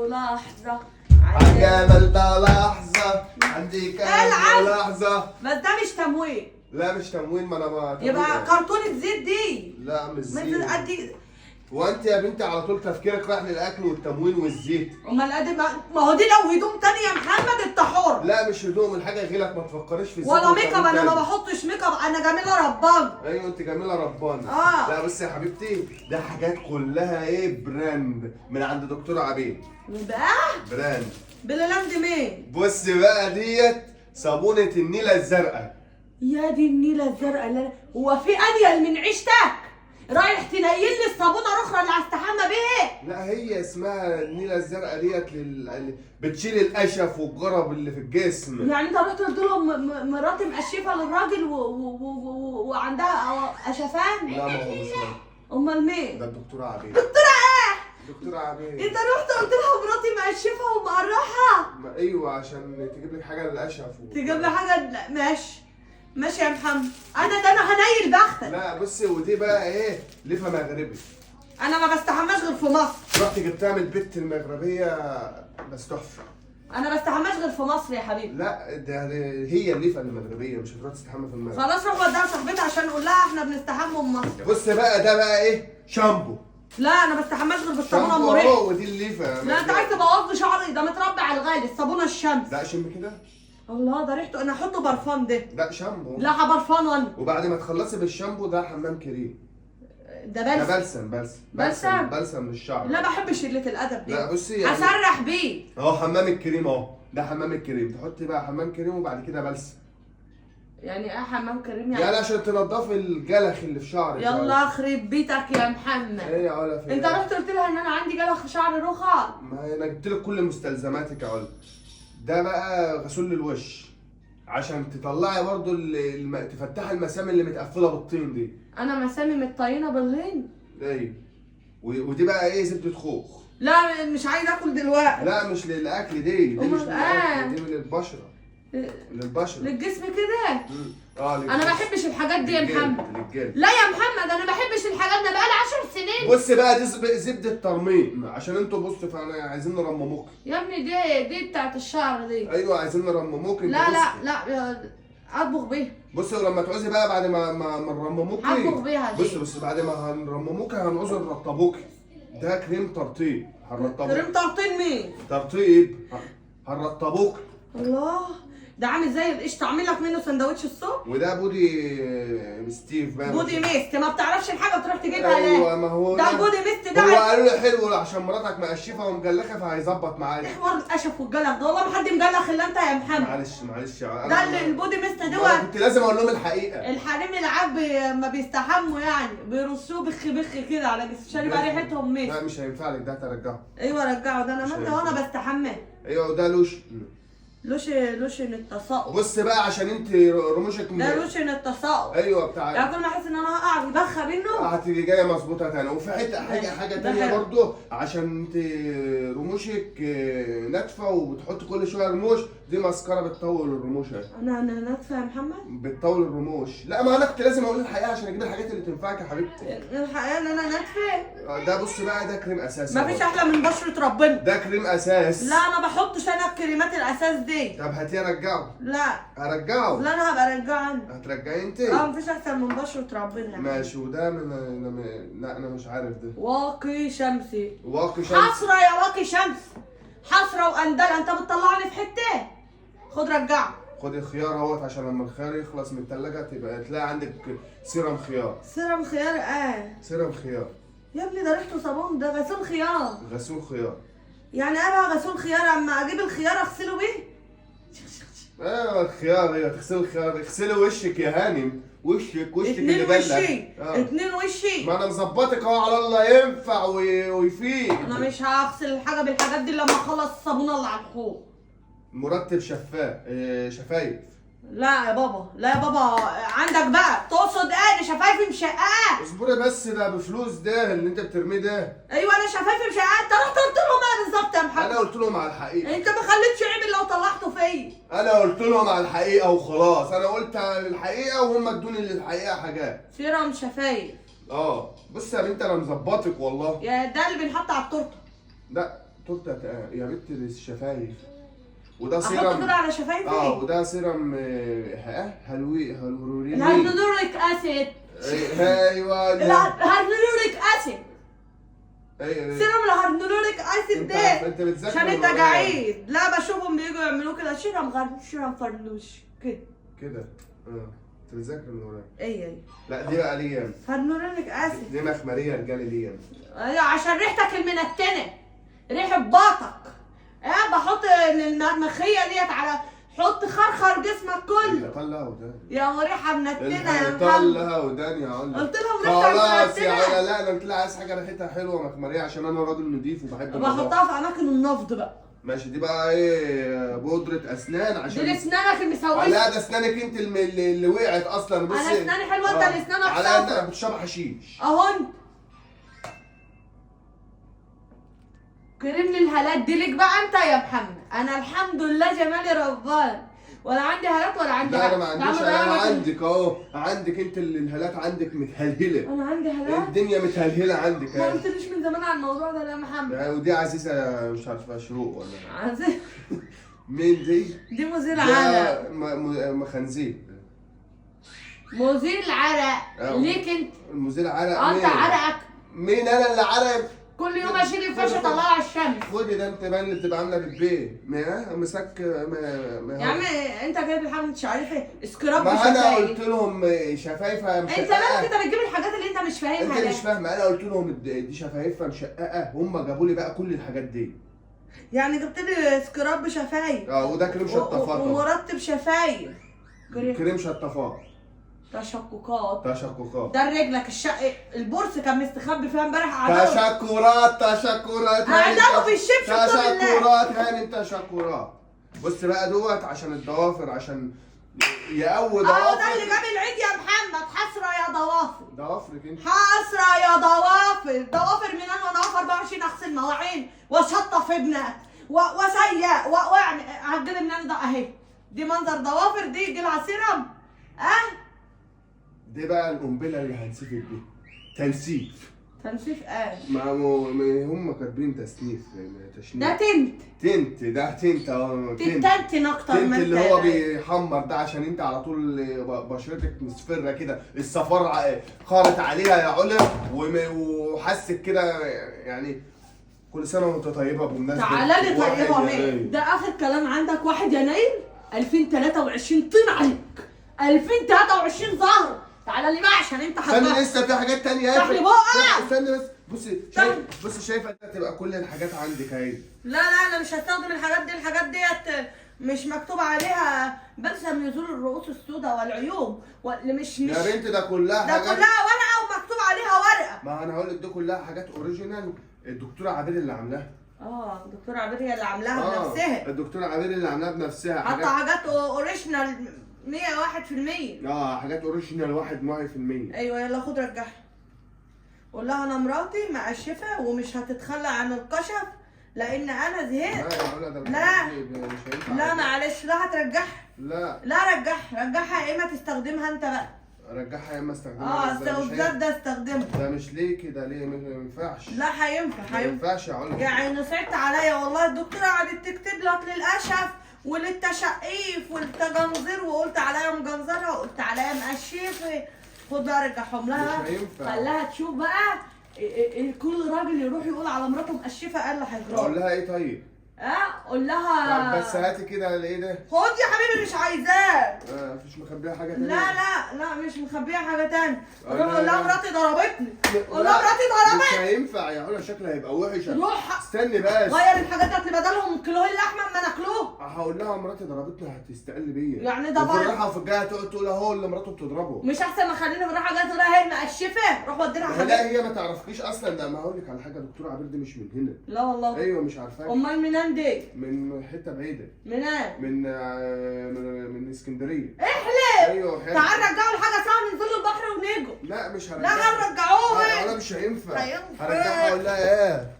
ملاحظة عجبت لحظة عندي كام ملاحظة. بس ده مش تموين. لا مش تموين، ما انا ما يبقى كرتونة زيت دي. لا مش من زيت. قد هو انت يا بنتي على طول تفكيرك رايح للاكل والتموين والزيت؟ امال قد ما هو دي لو هدوم تانية يا محمد انت حر. لا مش هدوم، الحاجه غيرك، ما تفكريش في الزيت ولا ميك اب، انا والتموين ما تاني. بحطش ميك اب، انا جميله ربان. ايوه انت جميله ربان. لا بس يا حبيبتي ده حاجات كلها ايه، براند من عند دكتور عبيد. بقى براند بلالاند مين؟ بص بقى ديت صابونه النيله الزرقاء. يا دي النيله الزرقاء. لا هو في انيل من عيشتك رايح تنيل لي الصابونه الاخرى اللي هستحمى بيها؟ لا هي اسمها النيله الزرقاء ديت بتشيل القشف والجرب اللي في الجسم. يعني انت رحت قلت لهم مراتي مقشفه للراجل وعندها قشفان؟ لا ما هو مش راجل. امال مين؟ ده الدكتور عبيد. دكتوره ايه؟ دكتور عبيد. انت رحت قلت لها مراتي مقشفه ومقرحه؟ ايوه عشان تجيب لك حاجه للقشف تجيب لي حاجه؟ لا ماشي ماشي يا محمد، انا هنيل بختك. لا بصي، ودي بقى ايه، لفه مغربي. انا ما بستحماش غير في مصر. رحت جبتها من البت المغربيه بس تحفه. انا ما بستحماش غير في مصر يا حبيبي. لا ده هي اللفه المغربيه، مش هتروح تستحمى في المغرب. خلاص روح وديها صاحبتها عشان نقول لها احنا بنستحمى في مصر. بص بقى ده بقى ايه، شامبو. لا انا ما بستحماش غير بالصابونه شامبو المريحه. اهو، ودي اللفه. لا انت عايز تبوظ لي شعري، ده متربع على الغالي، الصابونه الشمس. لا شم كده. الله ده ريحته، انا احطه برفان ده. لا شامبو. لا برفان وانا. وبعد ما تخلصي بالشامبو ده حمام كريم. ده ده بلسم. بلسم بلسم للشعر. لا بحبش قله الادب دي. لا بصي يعني هسرح بيه. اهو حمام الكريم اهو، ده حمام الكريم، تحطي بقى حمام كريم وبعد كده بلسم. يعني ايه حمام كريم يعني عشان تنضفي الجلخ اللي في شعرك. يلا اخرب بيتك يا محمد. ايه يا علا في انت رحت قلت لها ان انا عندي جلخ شعر رخام. ما انا جبت لك كل مستلزماتك يا علا. ده بقى غسول للوش عشان تطلعي برضو تفتحي المسام اللي متقفله بالطين دي. انا مسامي متطينه بالهين. ايوه. ودي بقى ايه، زبده خوخ. لا مش عايز اكل دلوقتي. لا مش للاكل، دي مش للاكل، دي للبشره. للبشره. للجسم كده. للجسم. انا ما بحبش الحاجات دي يا محمد. للجلد. لا يا محمد انا ما بحبش الحاجات دي، بقالي 10 سنين. بص بقى دي زبده ترميم عشان انتوا بصوا، فانا عايزين نرمموك. يا ابني دي بتاعت الشعر دي. ايوه عايزين نرمموك. لا اطبخ بيها. بص ولما تعوزي بقى بعد ما نرمموكي هطبخ بيها دي. بص بعد ما هنرمموكي هنعوز نرطبوكي. ده كريم ترطيب هنرطبوك. كريم ترطيب مين؟ ترطيب هنرطبوك. الله ده عامل زي القشطه، اعمل لك منه سندوتش الصبح. وده بودي ستيف بقى. بودي ميست، ما بتعرفش الحاجه تروح تجيبها ليه؟ ايوه ما هو ده البودي ميست ده. هو قالوا لي حلو عشان مراتك مقشفه ومجلخه فهيظبط معاك. حوار القشف والجلخ ده والله ما حد مجلخ الا انت يا محمد. معلش ده البودي ميست انا دوت. كنت لازم اقول لهم الحقيقه. الحريم العاب ما بيستحموا يعني بيرصوه بخ كده على جسم عشان يبقى ريحتهم ميست. لا مش هينفع لك، ده ترجعه. ايوه رجعه، ده انا مالي وانا بستحمى. ايوه وده لوشن التساقط. بص بقى عشان انت رموشك ده لوشن التساقط. ايوه بتاع يعني كل ما احس ان انا هقع بيبخى منه هتيجي جايه مظبوطه تاني. وفي حاجه تانيه برضو عشان انت رموشك ناتفه وبتحط كل شويه رموش. دي مسكره بتطول الرموش اهي. انا ناتفه يا محمد؟ بتطول الرموش. لا ما انا كنت لازم اقول الحقيقه عشان اجيب الحاجات اللي تنفعك يا حبيبتي. الحقيقه ان انا ناتفه. ده بص بقى ده كريم اساسي. مفيش احلى من بشره ربنا. ده كريم اساس. لا انا ما بحطش انا الكريمات الاساس دي. طب هاتيه ارجعه. لا هرجعه. لا انا هبقى ارجعه انا. هترجعيه انت؟ مفيش احسن من بشره ربنا. ماشي. وده لا انا مش عارف ده. واقي شمسي. واقي شمس. حسره يا واقي شمس، حسره واندل. انت بتطلعني في حته. خد رجعه. خد الخيار اهوت عشان لما الخيار يخلص من التلاجة تبقى تلاقي عندك سيرم خيار. سيرم خيار سيرم خيار. يا ابني ده ريحته صابون، ده غسول خيار. غسول خيار. يعني انا غسول خيار اما اجيب الخيار اغسله بيه؟ ايوه الخيار. ايوه تغسلي الخيار. اغسلي وشك يا هانم. وشك اللي وشي. اتنين وشي. ما انا مظبطك اهو على الله ينفع ويفيد. انا مش هغسل الحاجه بالحاجات دي لما اخلص الصابونه اللي على الحوض. مرتب شفايف. لا يا بابا لا يا بابا، عندك بقى تقصد ايه؟ دي شفايفي مشققه. اصبري بس، ده بفلوس ده اللي انت بترميه ده. ايوه انا شفايفي مشققه. انت رحت قلت لهم ايه بالظبط يا محمد؟ انا قلت لهم على الحقيقه. انت ما خليتش عيب لو طلعته فيا. انا قلت لهم على الحقيقه وخلاص. انا قلت الحقيقه وهم ادوني للحقيقه حاجات. سيرم شفايف. بص يا بنت انا مظبطك والله. يا ده اللي بنحط على التورته. لا تورته يا بنت الشفايف. وده احط سيرم كده على شفايفي. وده سيرم هالورونيك. الهيدروليك اسيد. ايوه الهيدروليك اسيد. ايوه سيرم الهيدروليك اسيد ده انت بتذاكر عشان انت من ورايا. قاعد. لا بشوفهم بييجوا يعملوا كده شيرم فرلوش كده. كده انت بتذاكر من ورايا. اي لا دي بقى ليا. هيدروليك اسيد. دي مخمريه رجالي ليا. ايوه عشان ريحتك المنتنه، ريحه باطك. بحط المخيه ديت على، حط خرخر جسمك كله. طلع وداني يا ريحه منتنه يا محمد. طلع وداني يا علي. قلت لهم ريحتك خلاص يا منتنه. علي. لا انا قلت لها عايز حاجه ريحتها حلوه مخمريه عشان انا راجل نضيف وبحب النظافه. بحطها في اماكن النفض بقى. ماشي. دي بقى ايه؟ بودره اسنان عشان دي اسنانك المسوسه. لا ده اسنانك انت اللي وقعت اصلا. بصي انا اسناني حلوه، انت اللي اسنانك على صفرا. انك بتشرب حشيش اهو انت كريم للهالات دي ليك بقى انت يا محمد. انا الحمد لله جمالي ربان، ولا عندي هالات ولا عندي لا حاجه. انا ما عنديش. انا عندك اهو. عندك انت اللي الهالات عندك متهلهله. انا عندي هالات. الدنيا متهلهله عندك ما اهي. قلتليش من زمان على الموضوع ده يا محمد. يعني ودي عزيزه مش عارفه شروق ولا عزيز. مين دي؟ دي مزيل عرق. خنزير. مزيل عرق ليك انت. المزيل عرق. انت عرقك مين انا اللي عرق؟ كل يوم اشيل الفرشه اطلعها على الشمس. خدي ده انت بقى اللي بتبقى عامله بالبيت مسك يا عم انت جايب الحاجه مش عارف ايه سكراب ما انا بشفايف. قلت لهم شفايفها مشققه. انت مالك انت بتجيب الحاجات اللي انت مش فاهمها. انت مش فاهمه. انا قلت لهم دي شفايفها مشققه. هم جابوا لي بقى كل الحاجات دي. يعني جبت لي سكراب بشفايف. وده كريم شطافات. ومرطب شفايف. كريم شطافات. تشققات. تشققات. ده رجلك البورس كان مستخبي فيها امبارح. قعدوا تشكرات قعدوا في الشبشب طول الليل. تشكرات هانم تشكرات. بص بقى دوت عشان الضوافر عشان يقوي ضوافر. ده اللي جاب العيد يا محمد. حسرة يا ضوافر. ضوافرك انت. حسرة يا ضوافر من انا وانا واقف 24 اغسل مواعين واشطف ابنك وسيق واعمل هتجيلي من ده اهي. دي منظر ضوافر. دي يجي لها سيرم. دي بقى القنبله اللي هنسيفك بيها. تنسيف. تنسيف ما هم كاتبين تصنيف تشنيف. ده تنت. ده تنت تنتن اكتر من تنت اللي هو بيحمر ده عشان انت على طول بشرتك مصفرة كده. الصفار خارط عليها يا علا وحسك كده يعني. كل سنة وانت طيبة بمناسبة. تعالى لي طيبة مين؟ ده اخر كلام عندك 1 يناير 2023. طين عليك 2023 ظهر. تعالى لي بقى عشان انت استنى لسه في حاجات تانية. افتح لي بقى. استنى بس. بصي شايفة تبقى كل الحاجات عندك اهي. لا انا مش هستخدم الحاجات دي. الحاجات ديت مش مكتوب عليها بلسم يزول الرؤوس السوداء والعيوب مش يا بنت ده كلها ده حاجات. كلها ورقه ومكتوب عليها ورقه. ما انا هقول لك ده كلها حاجات اوريجينال. الدكتوره عبير اللي عاملاها. الدكتوره عبير هي اللي عاملاها بنفسها. الدكتوره عبير اللي عاملاها بنفسها. حتى حاجات اوريجينال 101%. حاجات اوريجينال 100%. ايوه يلا خد رجعها. قول لها انا مراتي مقشفه ومش هتتخلى عن القشف لان انا زهقت. لا معلش. لا هترجعها. لا رجعها يا اما تستخدمها انت بقى. رجعها يا اما استخدمها. الزوجات ده استخدمها. ده مش ليه كده ليه؟ ما ينفعش. لا هينفع. ما ينفعش يا علا. يعني صعبت عليا والله. الدكتوره قعدت تكتب لك للقشف وللتشقيف والتجنظير وقلت عليا مجنظره وقلت عليا مقشفه. خد بقى رجعهم لها. مش هينفع. خليها تشوف بقى. كل راجل يروح يقول على مراته مقشفه قال له هيجرى. اقول لها ايه طيب؟ قول لها بس هاتي كده ايه ده؟ خد يا حبيبي مش عايزاه. مفيش مخبيها حاجه تانية؟ لا مش مخبيها حاجه تانية. قول لها مراتي ضربتني. قول لها مراتي ضربتني. مش هينفع يا علا شكلها هيبقى وحش. روح استني بس. غير الحاجات دي بدلهم كيلوين لحمه اما ناكلوه. هقول لها مراتي ضربتني هتستقل بيا. يعني ده برضه. وفي الراحه وفي الجايه تقول اهو اللي مراته بتضربه. مش احسن ما خليني في الراحه جايه تقول لها هي المقشفه روح ودي لها حاجه. لا هي ما تعرفكيش اصلا. ده ما هقول لك على حاجه. دكتوره عبير دي مش من هنا. لا والله. ايوه مش عارفاها. امال منين دي؟ من حته بعيده. منين؟ من اسكندريه. احلف. ايوه حلو. تعال رجعوا الحاجه سوا ننزلوا البحر ونيجوا. لا مش لا هنرجعوها. انا مش هينفع. هينفع. هرجعها اقول لها ايه؟